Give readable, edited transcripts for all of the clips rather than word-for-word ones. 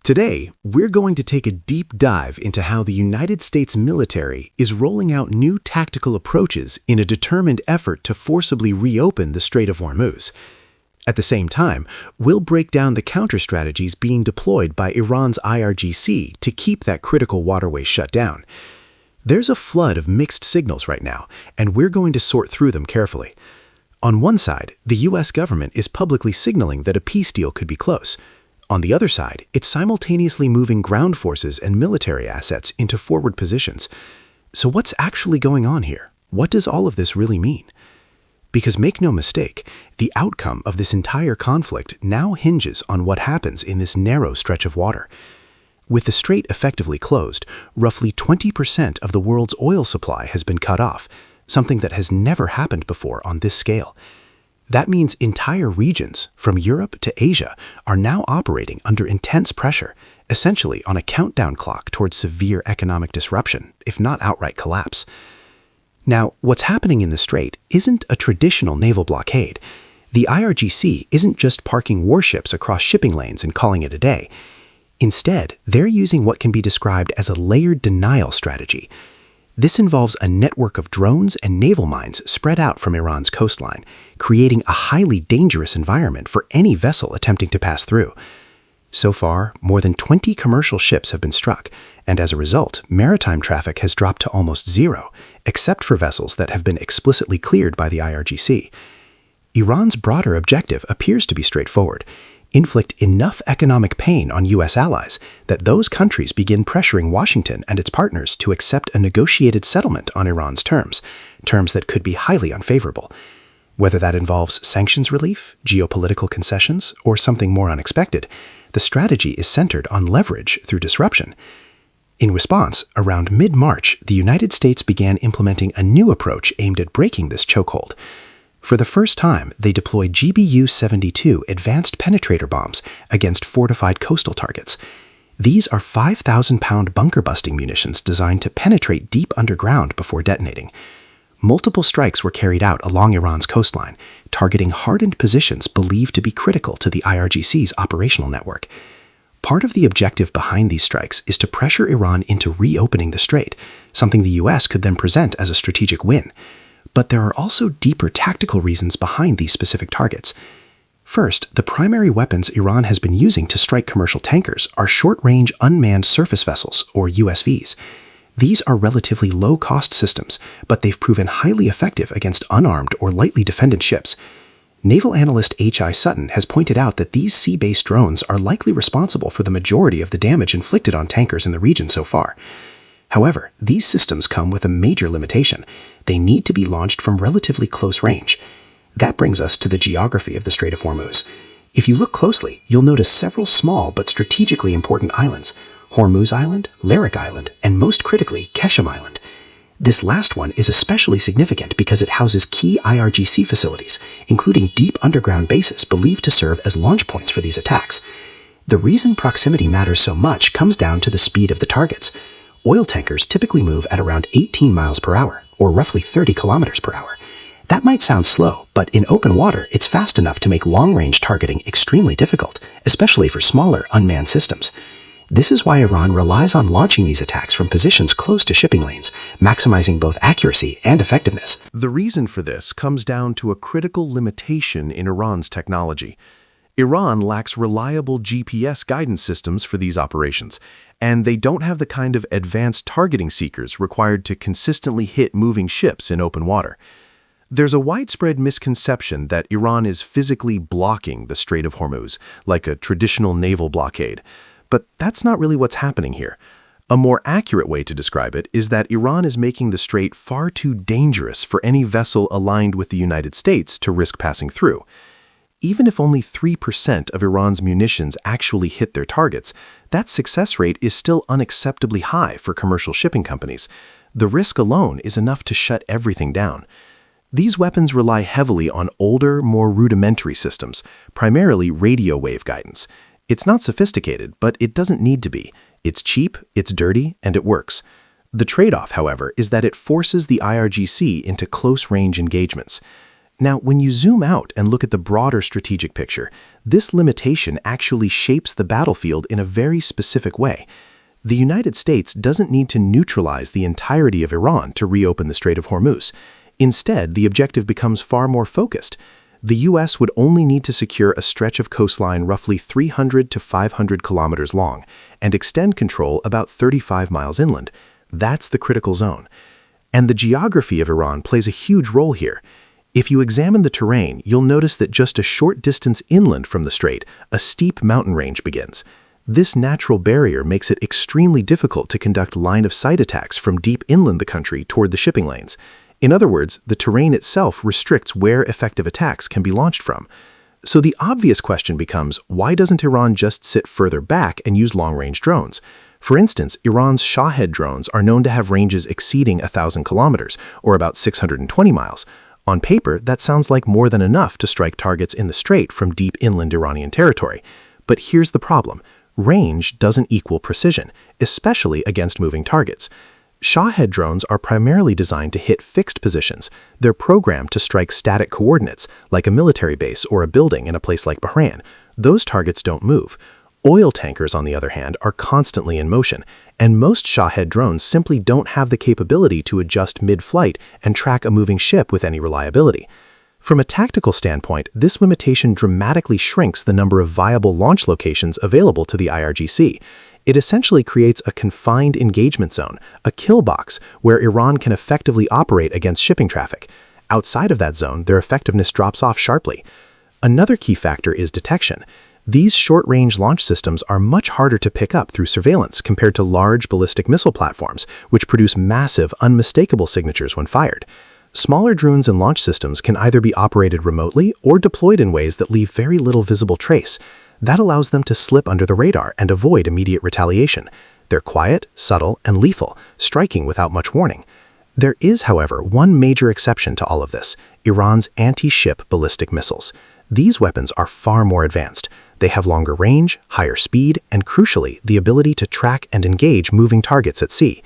Today, we're going to take a deep dive into how the United States military is rolling out new tactical approaches in a determined effort to forcibly reopen the Strait of Hormuz. At the same time, we'll break down the counter-strategies being deployed by Iran's IRGC to keep that critical waterway shut down. There's a flood of mixed signals right now, and we're going to sort through them carefully. On one side, the U.S. government is publicly signaling that a peace deal could be close. On the other side, it's simultaneously moving ground forces and military assets into forward positions. So what's actually going on here? What does all of this really mean? Because make no mistake, the outcome of this entire conflict now hinges on what happens in this narrow stretch of water. With the strait effectively closed, roughly 20% of the world's oil supply has been cut off, something that has never happened before on this scale. That means entire regions, from Europe to Asia, are now operating under intense pressure, essentially on a countdown clock towards severe economic disruption, if not outright collapse. Now, what's happening in the strait isn't a traditional naval blockade. The IRGC isn't just parking warships across shipping lanes and calling it a day. Instead, they're using what can be described as a layered denial strategy. This involves a network of drones and naval mines spread out from Iran's coastline, creating a highly dangerous environment for any vessel attempting to pass through. So far, more than 20 commercial ships have been struck, and as a result, maritime traffic has dropped to almost zero, except for vessels that have been explicitly cleared by the IRGC. Iran's broader objective appears to be straightforward: inflict enough economic pain on U.S. allies that those countries begin pressuring Washington and its partners to accept a negotiated settlement on Iran's terms that could be highly unfavorable. Whether that involves sanctions relief, geopolitical concessions, or something more unexpected, the strategy is centered on leverage through disruption. In response, around mid-March, the United States began implementing a new approach aimed at breaking this chokehold. For the first time, they deployed GBU-72 advanced penetrator bombs against fortified coastal targets. These are 5,000-pound bunker-busting munitions designed to penetrate deep underground before detonating. Multiple strikes were carried out along Iran's coastline, targeting hardened positions believed to be critical to the IRGC's operational network. Part of the objective behind these strikes is to pressure Iran into reopening the strait, something the U.S. could then present as a strategic win. But there are also deeper tactical reasons behind these specific targets. First, the primary weapons Iran has been using to strike commercial tankers are short-range unmanned surface vessels, or USVs. These are relatively low-cost systems, but they've proven highly effective against unarmed or lightly defended ships. Naval analyst H.I. Sutton has pointed out that these sea-based drones are likely responsible for the majority of the damage inflicted on tankers in the region so far. However, these systems come with a major limitation. They need to be launched from relatively close range. That brings us to the geography of the Strait of Hormuz. If you look closely, you'll notice several small but strategically important islands: Hormuz Island, Larik Island, and most critically, Keshem Island. This last one is especially significant because it houses key IRGC facilities, including deep underground bases believed to serve as launch points for these attacks. The reason proximity matters so much comes down to the speed of the targets. Oil tankers typically move at around 18 miles per hour, or roughly 30 kilometers per hour. That might sound slow, but in open water, it's fast enough to make long-range targeting extremely difficult, especially for smaller, unmanned systems. This is why Iran relies on launching these attacks from positions close to shipping lanes, maximizing both accuracy and effectiveness. The reason for this comes down to a critical limitation in Iran's technology. Iran lacks reliable GPS guidance systems for these operations, and they don't have the kind of advanced targeting seekers required to consistently hit moving ships in open water. There's a widespread misconception that Iran is physically blocking the Strait of Hormuz, like a traditional naval blockade. But that's not really what's happening here. A more accurate way to describe it is that Iran is making the strait far too dangerous for any vessel aligned with the United States to risk passing through. Even if only 3% of Iran's munitions actually hit their targets, that success rate is still unacceptably high for commercial shipping companies. The risk alone is enough to shut everything down. These weapons rely heavily on older, more rudimentary systems, primarily radio wave guidance. It's not sophisticated, but it doesn't need to be. It's cheap, it's dirty, and it works. The trade-off, however, is that it forces the IRGC into close-range engagements. Now, when you zoom out and look at the broader strategic picture, this limitation actually shapes the battlefield in a very specific way. The United States doesn't need to neutralize the entirety of Iran to reopen the Strait of Hormuz. Instead, the objective becomes far more focused. The U.S. would only need to secure a stretch of coastline roughly 300 to 500 kilometers long and extend control about 35 miles inland. That's the critical zone. And the geography of Iran plays a huge role here. If you examine the terrain, you'll notice that just a short distance inland from the strait, a steep mountain range begins. This natural barrier makes it extremely difficult to conduct line-of-sight attacks from deep inland the country toward the shipping lanes. In other words, the terrain itself restricts where effective attacks can be launched from. So the obvious question becomes, why doesn't Iran just sit further back and use long-range drones? For instance, Iran's Shahed drones are known to have ranges exceeding 1,000 kilometers, or about 620 miles. On paper, that sounds like more than enough to strike targets in the strait from deep inland Iranian territory. But here's the problem. Range doesn't equal precision, especially against moving targets. Shahed drones are primarily designed to hit fixed positions. They're programmed to strike static coordinates, like a military base or a building in a place like Bahrain. Those targets don't move. Oil tankers, on the other hand, are constantly in motion, and most Shahed drones simply don't have the capability to adjust mid-flight and track a moving ship with any reliability. From a tactical standpoint, this limitation dramatically shrinks the number of viable launch locations available to the IRGC. It essentially creates a confined engagement zone, a kill box, where Iran can effectively operate against shipping traffic. Outside of that zone, their effectiveness drops off sharply. Another key factor is detection. These short-range launch systems are much harder to pick up through surveillance compared to large ballistic missile platforms, which produce massive, unmistakable signatures when fired. Smaller drones and launch systems can either be operated remotely or deployed in ways that leave very little visible trace. That allows them to slip under the radar and avoid immediate retaliation. They're quiet, subtle, and lethal, striking without much warning. There is, however, one major exception to all of this: Iran's anti-ship ballistic missiles. These weapons are far more advanced. They have longer range, higher speed, and crucially, the ability to track and engage moving targets at sea.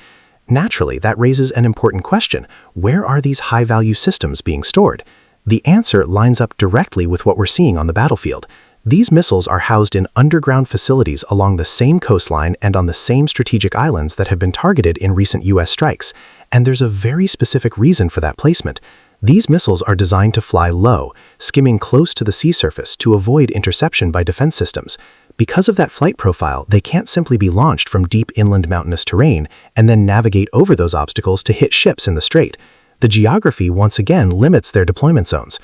Naturally, that raises an important question: where are these high-value systems being stored? The answer lines up directly with what we're seeing on the battlefield. These missiles are housed in underground facilities along the same coastline and on the same strategic islands that have been targeted in recent U.S. strikes. And there's a very specific reason for that placement. These missiles are designed to fly low, skimming close to the sea surface to avoid interception by defense systems. Because of that flight profile, they can't simply be launched from deep inland mountainous terrain and then navigate over those obstacles to hit ships in the strait. The geography once again limits their deployment zones.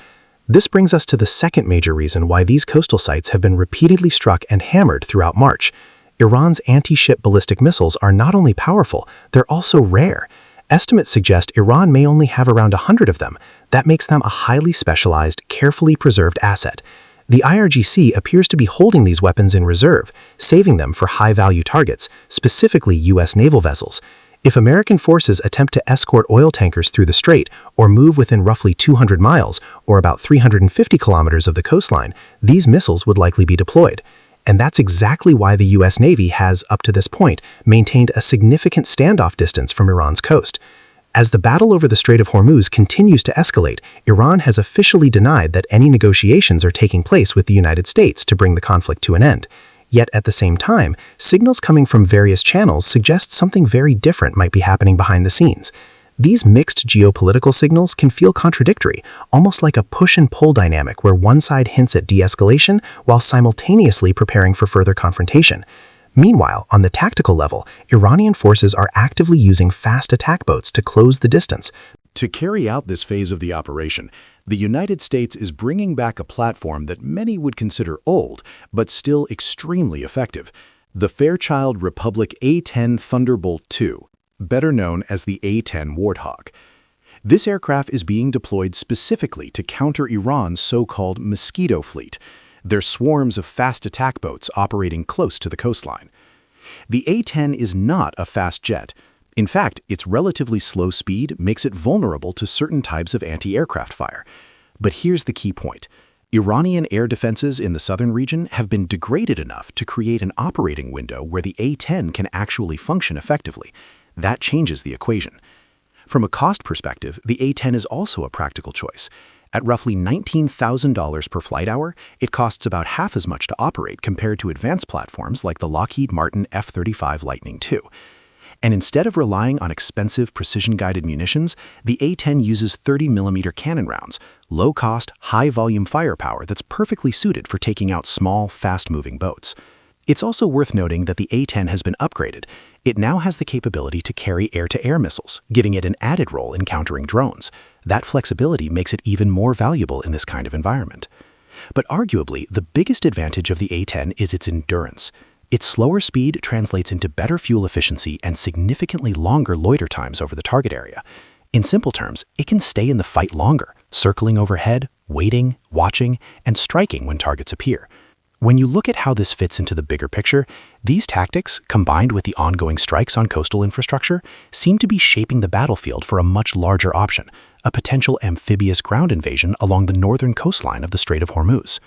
This brings us to the second major reason why these coastal sites have been repeatedly struck and hammered throughout March. Iran's anti-ship ballistic missiles are not only powerful, they're also rare. Estimates suggest Iran may only have around 100 of them. That makes them a highly specialized, carefully preserved asset. The IRGC appears to be holding these weapons in reserve, saving them for high-value targets, specifically U.S. naval vessels. If American forces attempt to escort oil tankers through the strait or move within roughly 200 miles, or about 350 kilometers of the coastline, these missiles would likely be deployed. And that's exactly why the U.S. Navy has, up to this point, maintained a significant standoff distance from Iran's coast. As the battle over the Strait of Hormuz continues to escalate, Iran has officially denied that any negotiations are taking place with the United States to bring the conflict to an end. Yet at the same time, signals coming from various channels suggest something very different might be happening behind the scenes. These mixed geopolitical signals can feel contradictory, almost like a push and pull dynamic where one side hints at de-escalation while simultaneously preparing for further confrontation. Meanwhile, on the tactical level, Iranian forces are actively using fast attack boats to close the distance. To carry out this phase of the operation, the United States is bringing back a platform that many would consider old, but still extremely effective: the Fairchild Republic A-10 Thunderbolt II, better known as the A-10 Warthog. This aircraft is being deployed specifically to counter Iran's so-called Mosquito fleet, their swarms of fast attack boats operating close to the coastline. The A-10 is not a fast jet. In fact, its relatively slow speed makes it vulnerable to certain types of anti-aircraft fire. But here's the key point. Iranian air defenses in the southern region have been degraded enough to create an operating window where the A-10 can actually function effectively. That changes the equation. From a cost perspective, the A-10 is also a practical choice. At roughly $19,000 per flight hour, it costs about half as much to operate compared to advanced platforms like the Lockheed Martin F-35 Lightning II. And instead of relying on expensive precision-guided munitions, the A-10 uses 30mm cannon rounds, low-cost, high-volume firepower that's perfectly suited for taking out small, fast-moving boats. It's also worth noting that the A-10 has been upgraded. It now has the capability to carry air-to-air missiles, giving it an added role in countering drones. That flexibility makes it even more valuable in this kind of environment. But arguably, the biggest advantage of the A-10 is its endurance. Its slower speed translates into better fuel efficiency and significantly longer loiter times over the target area. In simple terms, it can stay in the fight longer, circling overhead, waiting, watching, and striking when targets appear. When you look at how this fits into the bigger picture, these tactics, combined with the ongoing strikes on coastal infrastructure, seem to be shaping the battlefield for a much larger option, a potential amphibious ground invasion along the northern coastline of the Strait of Hormuz.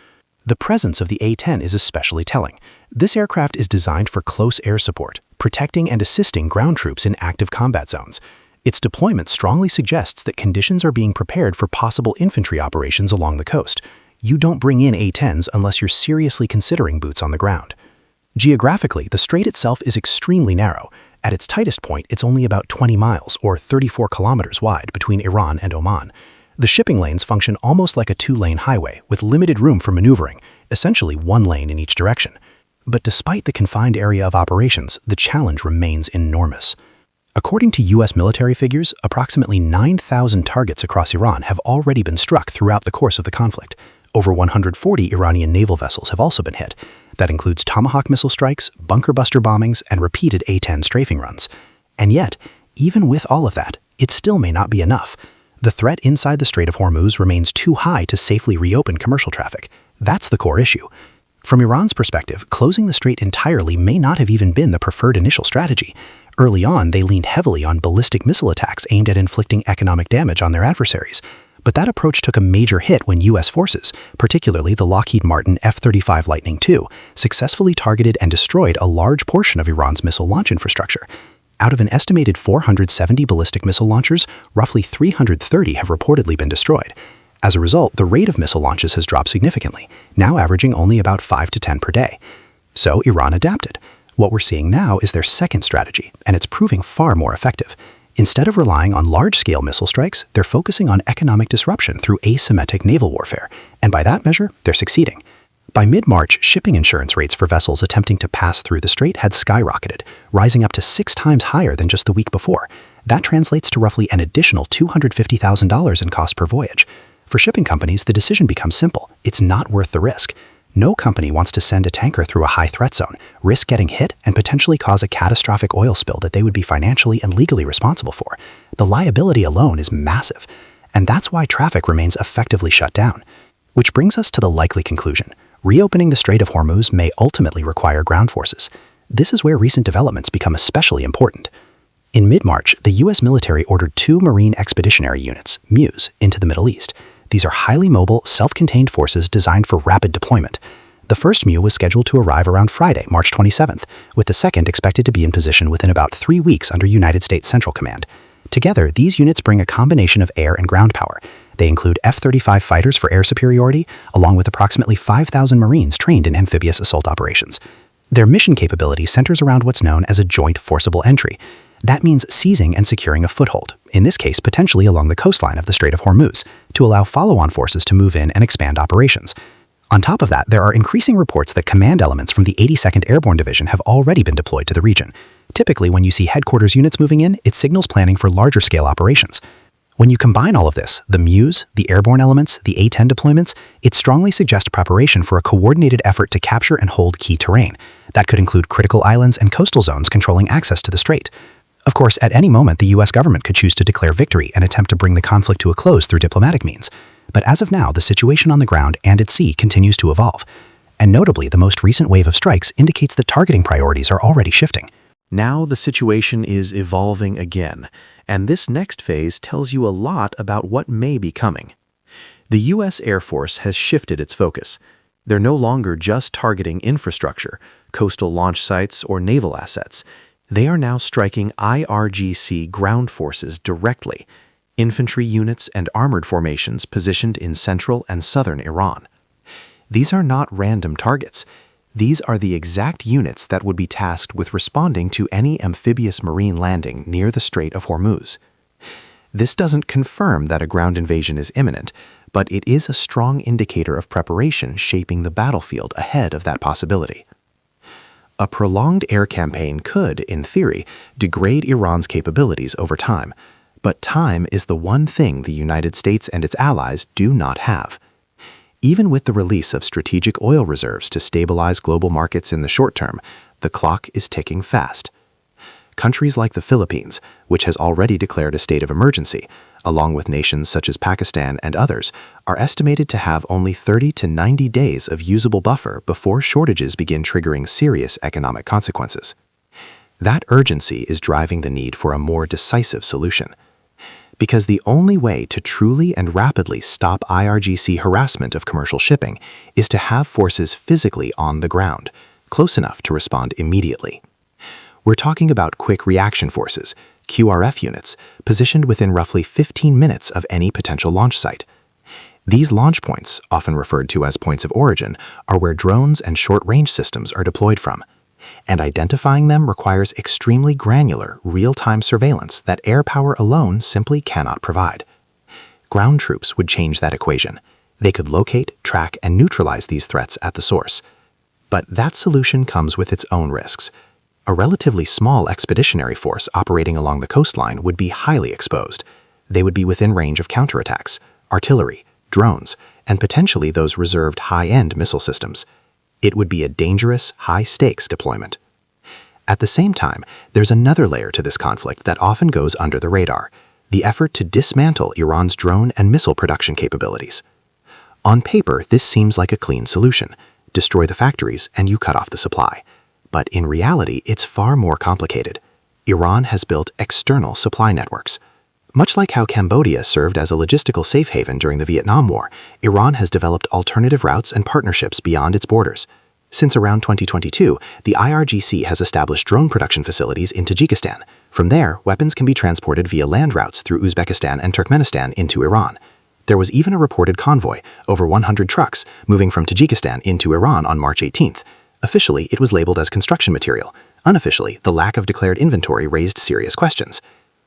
The presence of the A-10 is especially telling. This aircraft is designed for close air support, protecting and assisting ground troops in active combat zones. Its deployment strongly suggests that conditions are being prepared for possible infantry operations along the coast. You don't bring in A-10s unless you're seriously considering boots on the ground. Geographically, the strait itself is extremely narrow. At its tightest point, it's only about 20 miles or 34 kilometers wide between Iran and Oman. The shipping lanes function almost like a two-lane highway with limited room for maneuvering, essentially one lane in each direction. But despite the confined area of operations, the challenge remains enormous. According to U.S. military figures, approximately 9,000 targets across Iran have already been struck throughout the course of the conflict. Over 140 Iranian naval vessels have also been hit. That includes Tomahawk missile strikes, bunker buster bombings, and repeated A-10 strafing runs. And yet, even with all of that, it still may not be enough. The threat inside the Strait of Hormuz remains too high to safely reopen commercial traffic. That's the core issue. From Iran's perspective, closing the strait entirely may not have even been the preferred initial strategy. Early on, they leaned heavily on ballistic missile attacks aimed at inflicting economic damage on their adversaries. But that approach took a major hit when U.S. forces, particularly the Lockheed Martin F-35 Lightning II, successfully targeted and destroyed a large portion of Iran's missile launch infrastructure. Out of an estimated 470 ballistic missile launchers, roughly 330 have reportedly been destroyed. As a result, the rate of missile launches has dropped significantly, now averaging only about 5 to 10 per day. So Iran adapted. What we're seeing now is their second strategy, and it's proving far more effective. Instead of relying on large-scale missile strikes, they're focusing on economic disruption through asymmetric naval warfare, and by that measure, they're succeeding. By mid-March, shipping insurance rates for vessels attempting to pass through the strait had skyrocketed, rising up to 6 times higher than just the week before. That translates to roughly an additional $250,000 in cost per voyage. For shipping companies, the decision becomes simple. It's not worth the risk. No company wants to send a tanker through a high-threat zone, risk getting hit, and potentially cause a catastrophic oil spill that they would be financially and legally responsible for. The liability alone is massive, and that's why traffic remains effectively shut down. Which brings us to the likely conclusion. Reopening the Strait of Hormuz may ultimately require ground forces. This is where recent developments become especially important. In mid-March, the U.S. military ordered 2 Marine Expeditionary Units, MEUs, into the Middle East. These are highly mobile, self-contained forces designed for rapid deployment. The first MEU was scheduled to arrive around Friday, March 27th, with the second expected to be in position within about 3 weeks under United States Central Command. Together, these units bring a combination of air and ground power. They include F-35 fighters for air superiority, along with approximately 5,000 Marines trained in amphibious assault operations. Their mission capability centers around what's known as a joint forcible entry. That means seizing and securing a foothold, in this case potentially along the coastline of the Strait of Hormuz, to allow follow-on forces to move in and expand operations. On top of that, there are increasing reports that command elements from the 82nd Airborne Division have already been deployed to the region. Typically, when you see headquarters units moving in, it signals planning for larger-scale operations. When you combine all of this, the MEUs, the airborne elements, the A-10 deployments, it strongly suggests preparation for a coordinated effort to capture and hold key terrain. That could include critical islands and coastal zones controlling access to the strait. Of course, at any moment, the U.S. government could choose to declare victory and attempt to bring the conflict to a close through diplomatic means. But as of now, the situation on the ground and at sea continues to evolve. And notably, the most recent wave of strikes indicates that targeting priorities are already shifting. Now the situation is evolving again, and this next phase tells you a lot about what may be coming. The U.S. Air Force has shifted its focus. They're no longer just targeting infrastructure, coastal launch sites, or naval assets. They are now striking IRGC ground forces directly. infantry units and armored formations positioned in central and southern Iran. These are not random targets. These are the exact units that would be tasked with responding to any amphibious marine landing near the Strait of Hormuz. This doesn't confirm that a ground invasion is imminent, but it is a strong indicator of preparation shaping the battlefield ahead of that possibility. A prolonged air campaign could, in theory, degrade Iran's capabilities over time, but time is the one thing the United States and its allies do not have. Even with the release of strategic oil reserves to stabilize global markets in the short term, the clock is ticking fast. Countries like the Philippines, which has already declared a state of emergency, along with nations such as Pakistan and others, are estimated to have only 30 to 90 days of usable buffer before shortages begin triggering serious economic consequences. That urgency is driving the need for a more decisive solution. Because the only way to truly and rapidly stop IRGC harassment of commercial shipping is to have forces physically on the ground, close enough to respond immediately. We're talking about quick reaction forces, QRF units, positioned within roughly 15 minutes of any potential launch site. These launch points, often referred to as points of origin, are where drones and short-range systems are deployed from. And identifying them requires extremely granular, real-time surveillance that air power alone simply cannot provide. Ground troops would change that equation. They could locate, track, and neutralize these threats at the source. But that solution comes with its own risks. A relatively small expeditionary force operating along the coastline would be highly exposed. They would be within range of counterattacks, artillery, drones, and potentially those reserved high-end missile systems. It would be a dangerous, high-stakes deployment. At the same time, there's another layer to this conflict that often goes under the radar: the effort to dismantle Iran's drone and missile production capabilities. On paper, this seems like a clean solution. Destroy the factories and you cut off the supply. But in reality, it's far more complicated. Iran has built external supply networks. Much like how Cambodia served as a logistical safe haven during the Vietnam War, Iran has developed alternative routes and partnerships beyond its borders. Since around 2022, the IRGC has established drone production facilities in Tajikistan. From there, weapons can be transported via land routes through Uzbekistan and Turkmenistan into Iran. There was even a reported convoy, over 100 trucks, moving from Tajikistan into Iran on March 18th. Officially, it was labeled as construction material. Unofficially, the lack of declared inventory raised serious questions.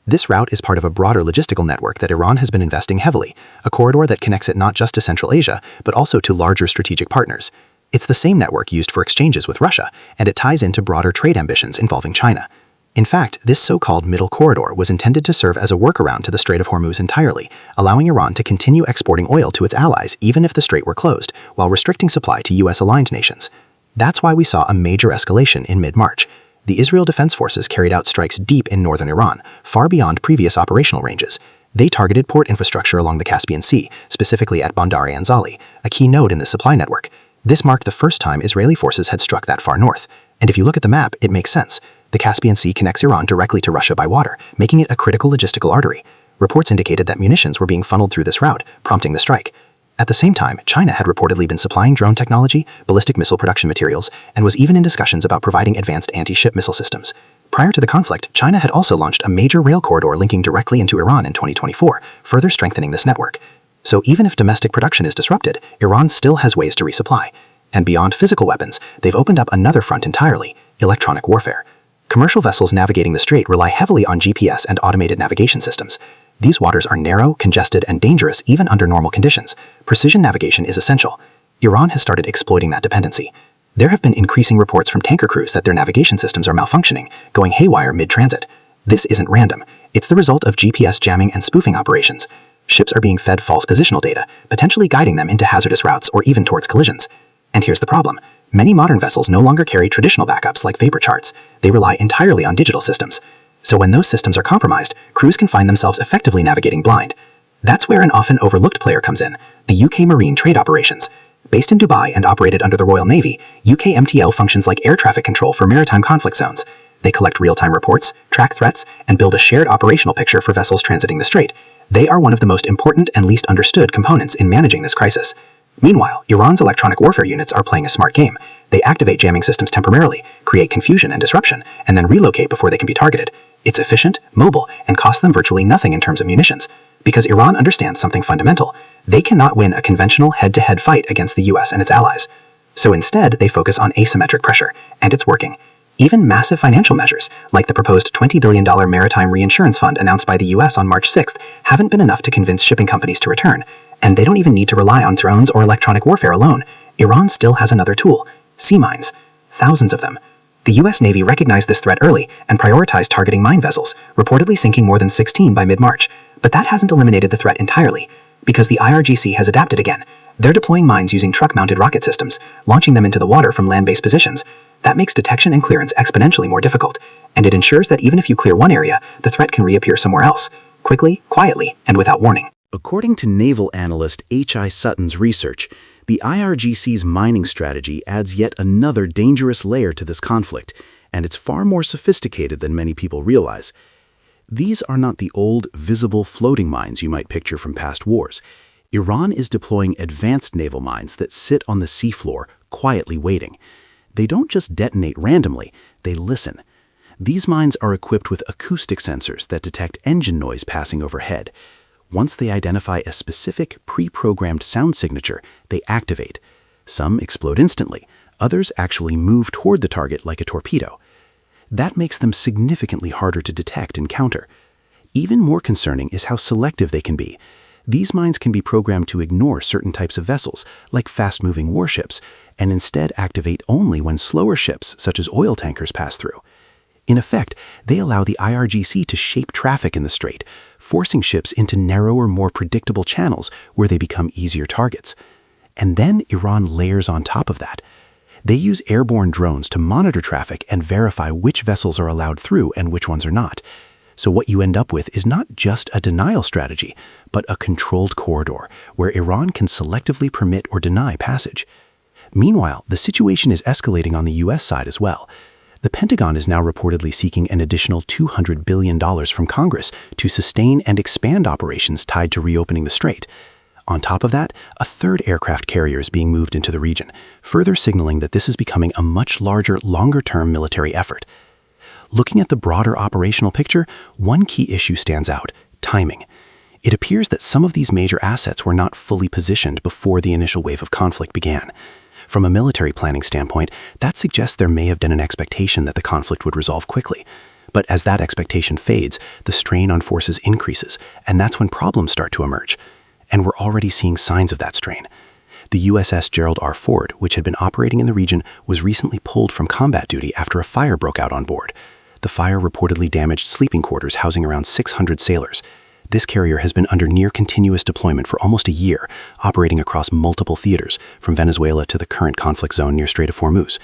This route is part of a broader logistical network that Iran has been investing heavily, a corridor that connects it not just to Central Asia, but also to larger strategic partners. It's the same network used for exchanges with Russia, and it ties into broader trade ambitions involving China. In fact, this so-called middle corridor was intended to serve as a workaround to the Strait of Hormuz entirely, allowing Iran to continue exporting oil to its allies even if the strait were closed, while restricting supply to US-aligned nations. That's why we saw a major escalation in mid-March. The Israel Defense Forces carried out strikes deep in northern Iran, far beyond previous operational ranges. They targeted port infrastructure along the Caspian Sea, specifically at Bandar Anzali, a key node in the supply network. This marked the first time Israeli forces had struck that far north. And if you look at the map, it makes sense. The Caspian Sea connects Iran directly to Russia by water, making it a critical logistical artery. Reports indicated that munitions were being funneled through this route, prompting the strike. At the same time, China had reportedly been supplying drone technology, ballistic missile production materials, and was even in discussions about providing advanced anti-ship missile systems. Prior to the conflict, China had also launched a major rail corridor linking directly into Iran in 2024, further strengthening this network. So even if domestic production is disrupted, Iran still has ways to resupply. And beyond physical weapons, they've opened up another front entirely: electronic warfare. Commercial vessels navigating the strait rely heavily on GPS and automated navigation systems. These waters are narrow, congested, and dangerous even under normal conditions. Precision navigation is essential. Iran has started exploiting that dependency. There have been increasing reports from tanker crews that their navigation systems are malfunctioning, going haywire mid-transit. This isn't random. It's the result of GPS jamming and spoofing operations. Ships are being fed false positional data, potentially guiding them into hazardous routes or even towards collisions. And here's the problem. Many modern vessels no longer carry traditional backups like vapor charts. They rely entirely on digital systems. So when those systems are compromised, crews can find themselves effectively navigating blind. That's where an often overlooked player comes in: the UK Marine Trade Operations. Based in Dubai and operated under the Royal Navy, UK MTO functions like air traffic control for maritime conflict zones. They collect real-time reports, track threats, and build a shared operational picture for vessels transiting the strait. They are one of the most important and least understood components in managing this crisis. Meanwhile, Iran's electronic warfare units are playing a smart game. They activate jamming systems temporarily, create confusion and disruption, and then relocate before they can be targeted. It's efficient, mobile, and costs them virtually nothing in terms of munitions. Because Iran understands something fundamental. They cannot win a conventional head-to-head fight against the US and its allies. So instead, they focus on asymmetric pressure, and it's working. Even massive financial measures, like the proposed $20 billion maritime reinsurance fund announced by the US on March 6th, haven't been enough to convince shipping companies to return. And they don't even need to rely on drones or electronic warfare alone. Iran still has another tool: sea mines. Thousands of them. The US Navy recognized this threat early and prioritized targeting mine vessels, reportedly sinking more than 16 by mid-March. But that hasn't eliminated the threat entirely, because the IRGC has adapted again. They're deploying mines using truck-mounted rocket systems, launching them into the water from land-based positions. That makes detection and clearance exponentially more difficult, and it ensures that even if you clear one area, the threat can reappear somewhere else, quickly, quietly, and without warning. According to naval analyst H.I. Sutton's research, the IRGC's mining strategy adds yet another dangerous layer to this conflict, and it's far more sophisticated than many people realize. These are not the old, visible floating mines you might picture from past wars. Iran is deploying advanced naval mines that sit on the seafloor, quietly waiting. They don't just detonate randomly, they listen. These mines are equipped with acoustic sensors that detect engine noise passing overhead. Once they identify a specific, pre-programmed sound signature, they activate. Some explode instantly, others actually move toward the target like a torpedo. That makes them significantly harder to detect and counter. Even more concerning is how selective they can be. These mines can be programmed to ignore certain types of vessels, like fast-moving warships, and instead activate only when slower ships, such as oil tankers, pass through. In effect, they allow the IRGC to shape traffic in the strait, forcing ships into narrower, more predictable channels where they become easier targets. And then Iran layers on top of that. They use airborne drones to monitor traffic and verify which vessels are allowed through and which ones are not. So what you end up with is not just a denial strategy, but a controlled corridor where Iran can selectively permit or deny passage. Meanwhile, the situation is escalating on the US side as well. The Pentagon is now reportedly seeking an additional $200 billion from Congress to sustain and expand operations tied to reopening the strait. On top of that, a third aircraft carrier is being moved into the region, further signaling that this is becoming a much larger, longer-term military effort. Looking at the broader operational picture, one key issue stands out: timing. It appears that some of these major assets were not fully positioned before the initial wave of conflict began. From a military planning standpoint, that suggests there may have been an expectation that the conflict would resolve quickly. But as that expectation fades, the strain on forces increases, and that's when problems start to emerge. And we're already seeing signs of that strain. The USS Gerald R. Ford, which had been operating in the region, was recently pulled from combat duty after a fire broke out on board. The fire reportedly damaged sleeping quarters housing around 600 sailors. This carrier has been under near-continuous deployment for almost a year, operating across multiple theaters, from Venezuela to the current conflict zone near Strait of Hormuz.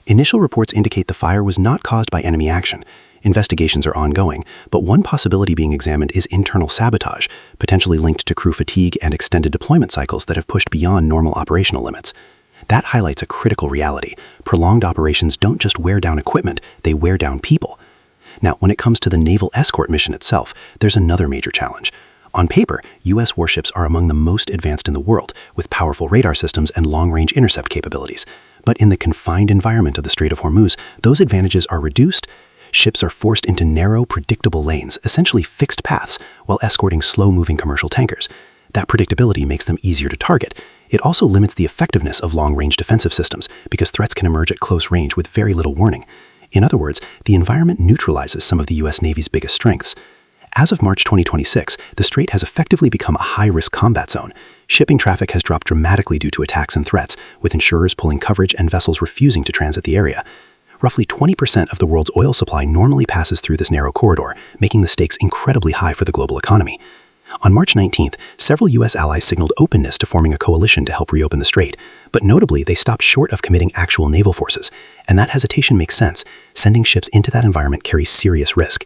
Initial reports indicate the fire was not caused by enemy action. Investigations are ongoing, but one possibility being examined is internal sabotage, potentially linked to crew fatigue and extended deployment cycles that have pushed beyond normal operational limits. That highlights a critical reality. Prolonged operations don't just wear down equipment, they wear down people. Now, when it comes to the naval escort mission itself, there's another major challenge. On paper, U.S. warships are among the most advanced in the world, with powerful radar systems and long-range intercept capabilities. But in the confined environment of the Strait of Hormuz, those advantages are reduced. Ships are forced into narrow, predictable lanes, essentially fixed paths, while escorting slow-moving commercial tankers. That predictability makes them easier to target. It also limits the effectiveness of long-range defensive systems, because threats can emerge at close range with very little warning. In other words, the environment neutralizes some of the U.S. Navy's biggest strengths. As of March 2026, the strait has effectively become a high-risk combat zone. Shipping traffic has dropped dramatically due to attacks and threats, with insurers pulling coverage and vessels refusing to transit the area. Roughly 20% of the world's oil supply normally passes through this narrow corridor, making the stakes incredibly high for the global economy. On March 19th, several U.S. allies signaled openness to forming a coalition to help reopen the strait, but notably they stopped short of committing actual naval forces, and that hesitation makes sense. Sending ships into that environment carries serious risk.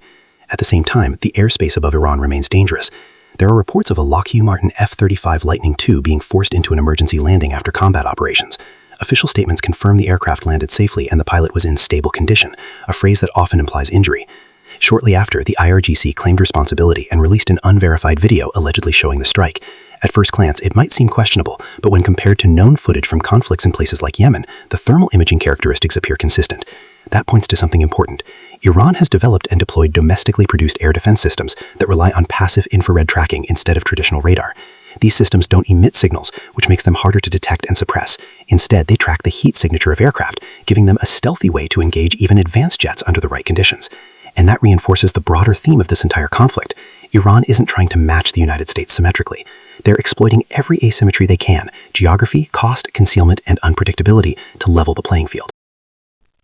At the same time, the airspace above Iran remains dangerous. There are reports of a Lockheed Martin F-35 Lightning II being forced into an emergency landing after combat operations. Official statements confirm the aircraft landed safely and the pilot was in stable condition, a phrase that often implies injury. Shortly after, the IRGC claimed responsibility and released an unverified video allegedly showing the strike. At first glance, it might seem questionable, but when compared to known footage from conflicts in places like Yemen, the thermal imaging characteristics appear consistent. That points to something important. Iran has developed and deployed domestically produced air defense systems that rely on passive infrared tracking instead of traditional radar. These systems don't emit signals, which makes them harder to detect and suppress. Instead, they track the heat signature of aircraft, giving them a stealthy way to engage even advanced jets under the right conditions. And that reinforces the broader theme of this entire conflict. Iran isn't trying to match the United States symmetrically. They're exploiting every asymmetry they can, geography, cost, concealment, and unpredictability, to level the playing field.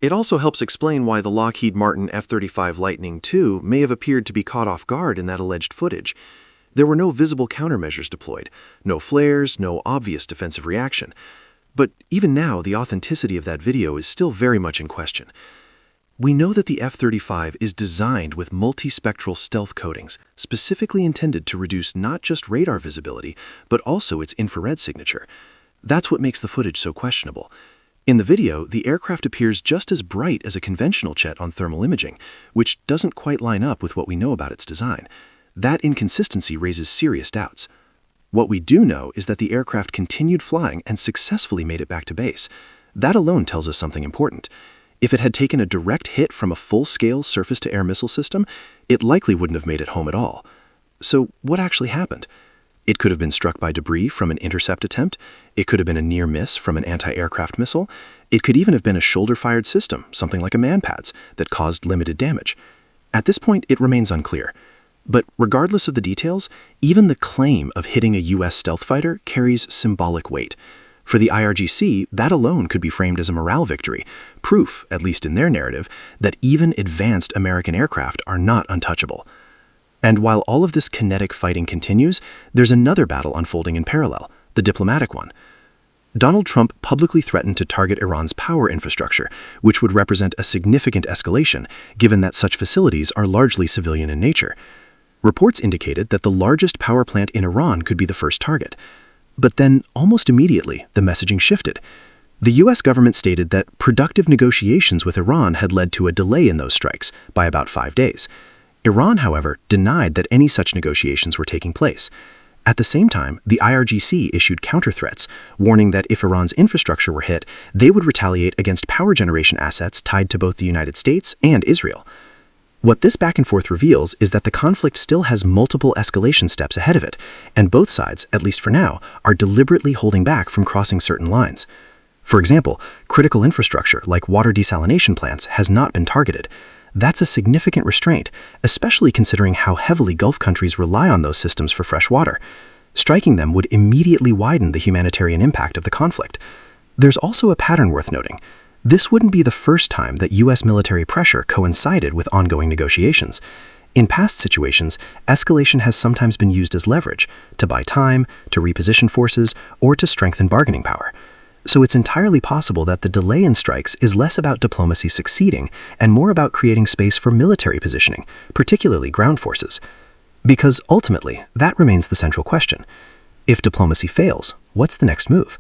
It also helps explain why the Lockheed Martin F-35 Lightning II may have appeared to be caught off guard in that alleged footage. There were no visible countermeasures deployed, no flares, no obvious defensive reaction. But even now, the authenticity of that video is still very much in question. We know that the F-35 is designed with multispectral stealth coatings, specifically intended to reduce not just radar visibility, but also its infrared signature. That's what makes the footage so questionable. In the video, the aircraft appears just as bright as a conventional jet on thermal imaging, which doesn't quite line up with what we know about its design. That inconsistency raises serious doubts. What we do know is that the aircraft continued flying and successfully made it back to base. That alone tells us something important. If it had taken a direct hit from a full-scale surface-to-air missile system, it likely wouldn't have made it home at all. So what actually happened? It could have been struck by debris from an intercept attempt. It could have been a near miss from an anti-aircraft missile. It could even have been a shoulder-fired system, something like a MANPADS, that caused limited damage. At this point, it remains unclear. But regardless of the details, even the claim of hitting a U.S. stealth fighter carries symbolic weight. For the IRGC, that alone could be framed as a morale victory, proof, at least in their narrative, that even advanced American aircraft are not untouchable. And while all of this kinetic fighting continues, there's another battle unfolding in parallel, the diplomatic one. Donald Trump publicly threatened to target Iran's power infrastructure, which would represent a significant escalation, given that such facilities are largely civilian in nature. Reports indicated that the largest power plant in Iran could be the first target. But then, almost immediately, the messaging shifted. The U.S. government stated that productive negotiations with Iran had led to a delay in those strikes by about 5 days. Iran, however, denied that any such negotiations were taking place. At the same time, the IRGC issued counter-threats, warning that if Iran's infrastructure were hit, they would retaliate against power generation assets tied to both the United States and Israel. What this back and forth reveals is that the conflict still has multiple escalation steps ahead of it, and both sides, at least for now, are deliberately holding back from crossing certain lines. For example, critical infrastructure like water desalination plants has not been targeted. That's a significant restraint, especially considering how heavily Gulf countries rely on those systems for fresh water. Striking them would immediately widen the humanitarian impact of the conflict. There's also a pattern worth noting. This wouldn't be the first time that U.S. military pressure coincided with ongoing negotiations. In past situations, escalation has sometimes been used as leverage to buy time, to reposition forces, or to strengthen bargaining power. So it's entirely possible that the delay in strikes is less about diplomacy succeeding and more about creating space for military positioning, particularly ground forces. Because ultimately, that remains the central question. If diplomacy fails, what's the next move?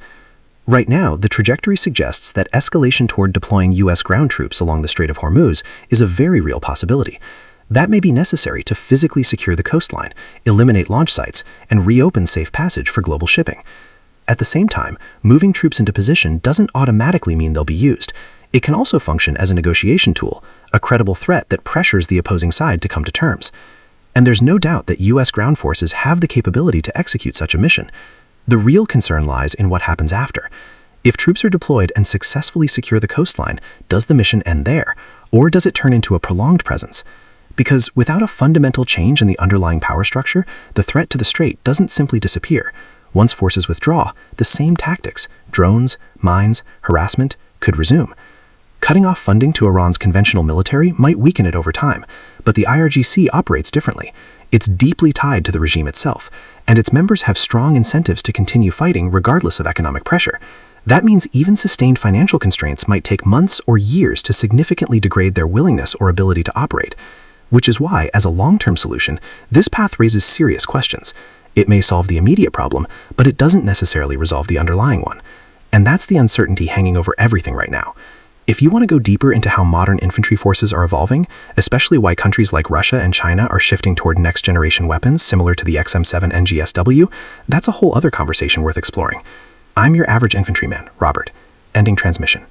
Right now, the trajectory suggests that escalation toward deploying U.S. ground troops along the Strait of Hormuz is a very real possibility. That may be necessary to physically secure the coastline, eliminate launch sites, and reopen safe passage for global shipping. At the same time, moving troops into position doesn't automatically mean they'll be used. It can also function as a negotiation tool, a credible threat that pressures the opposing side to come to terms. And there's no doubt that U.S. ground forces have the capability to execute such a mission. The real concern lies in what happens after. If troops are deployed and successfully secure the coastline, does the mission end there, or does it turn into a prolonged presence? Because without a fundamental change in the underlying power structure, the threat to the strait doesn't simply disappear. Once forces withdraw, the same tactics, drones, mines, harassment, could resume. Cutting off funding to Iran's conventional military might weaken it over time, but the IRGC operates differently. It's deeply tied to the regime itself, and its members have strong incentives to continue fighting regardless of economic pressure. That means even sustained financial constraints might take months or years to significantly degrade their willingness or ability to operate. Which is why, as a long-term solution, this path raises serious questions. It may solve the immediate problem, but it doesn't necessarily resolve the underlying one. And that's the uncertainty hanging over everything right now. If you want to go deeper into how modern infantry forces are evolving, especially why countries like Russia and China are shifting toward next-generation weapons similar to the XM7 NGSW, that's a whole other conversation worth exploring. I'm your average infantryman, Robert. Ending transmission.